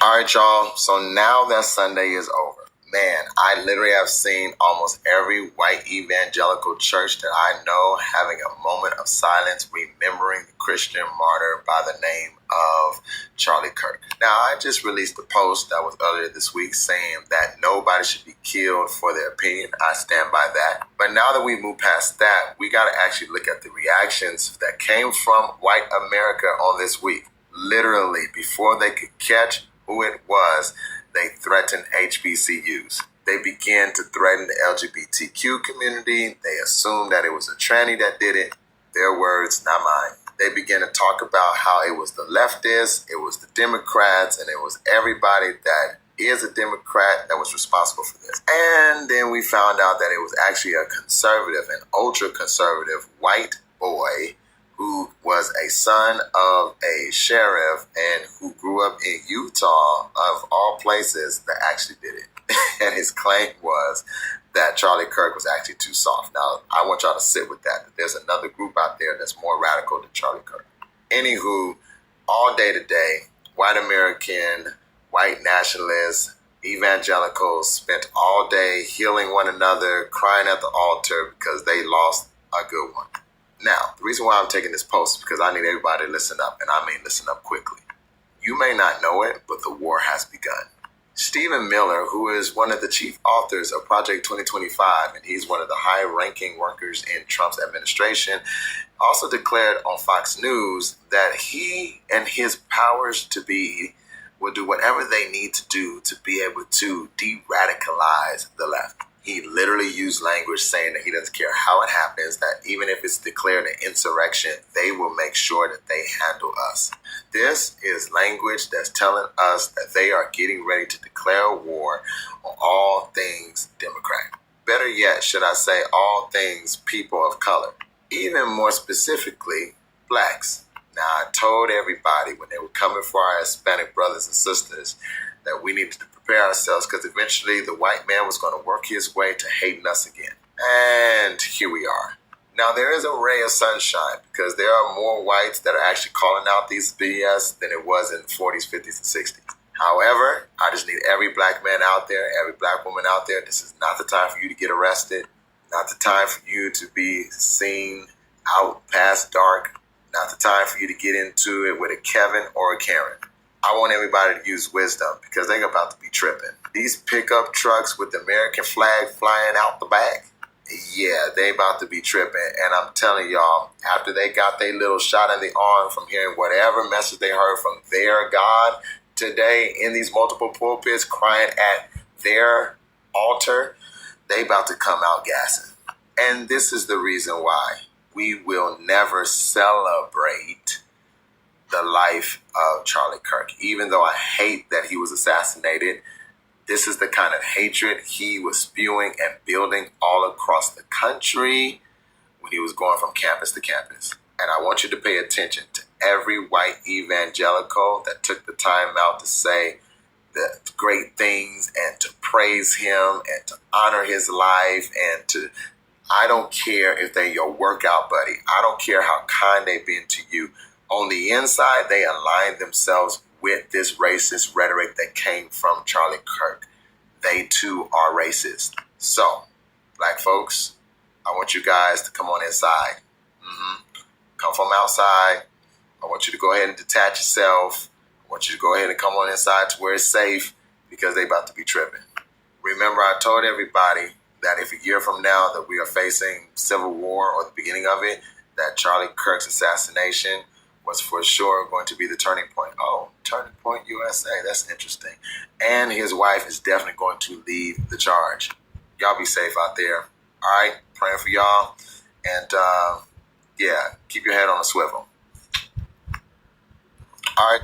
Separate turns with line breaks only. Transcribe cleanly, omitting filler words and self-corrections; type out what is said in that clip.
All right, y'all. So now that Sunday is over, man, I literally have seen almost every white evangelical church that I know having a moment of silence remembering the Christian martyr by the name of Charlie Kirk. Now, I just released a post that was earlier this week saying that nobody should be killed for their opinion. I stand by that. But now that we move past that, we got to actually look at the reactions that came from white America on this week. Literally, before they could catch who it was, they threatened HBCUs. They began to threaten the LGBTQ community. They assumed that it was a tranny that did it. Their words, not mine. They began to talk about how it was the leftists, it was the Democrats, and it was everybody that is a Democrat that was responsible for this. And then we found out that it was actually a conservative, an ultra-conservative white boy who was a son of a sheriff and who grew up in Utah, of all places, that actually did it. And his claim was that Charlie Kirk was actually too soft. Now, I want y'all to sit with that. There's another group out there that's more radical than Charlie Kirk. Anywho, all day today, white American, white nationalists, evangelicals spent all day healing one another, crying at the altar because they lost a good one. Now, the reason why I'm taking this post is because I need everybody to listen up, and I mean listen up quickly. You may not know it, but the war has begun. Stephen Miller, who is one of the chief authors of Project 2025, and he's one of the high-ranking workers in Trump's administration, also declared on Fox News that he and his powers to be will do whatever they need to do to be able to de-radicalize the left. He literally used language saying that he doesn't care how it happens, that even if it's declared an insurrection, they will make sure that they handle us. This is language that's telling us that they are getting ready to declare war on all things Democrat. Better yet, should I say all things people of color. Even more specifically, blacks. Now, I told everybody when they were coming for our Hispanic brothers and sisters that we needed to prepare ourselves because eventually the white man was going to work his way to hating us again. And here we are. Now, there is a ray of sunshine because there are more whites that are actually calling out these BS than it was in the 40s, 50s, and 60s. However, I just need every black man out there, every black woman out there. This is not the time for you to get arrested, not the time for you to be seen out past dark, not the time for you to get into it with a Kevin or a Karen. I want everybody to use wisdom because they're about to be tripping. These pickup trucks with the American flag flying out the back, yeah, they about to be tripping. And I'm telling y'all, after they got their little shot in the arm from hearing whatever message they heard from their God today in these multiple pulpits crying at their altar, they about to come out gassing. And this is the reason why we will never celebrate the life of Charlie Kirk. Even though I hate that he was assassinated, this is the kind of hatred he was spewing and building all across the country when he was going from campus to campus. And I want you to pay attention to every white evangelical that took the time out to say the great things and to praise him and to honor his life and to, I don't care if they're your workout buddy. I don't care how kind they've been to you. On the inside, they align themselves with this racist rhetoric that came from Charlie Kirk. They too are racist. So, black folks, I want you guys to come on inside. Come from outside. I want you to go ahead and detach yourself. I want you to go ahead and come on inside to where it's safe because they about to be tripping. Remember, I told everybody that if a year from now that we are facing civil war or the beginning of it, that Charlie Kirk's assassination was for sure going to be the turning point. Oh, Turning Point USA, that's interesting. And his wife is definitely going to lead the charge. Y'all be safe out there. All right, praying for y'all. And yeah, keep your head on a swivel. All right.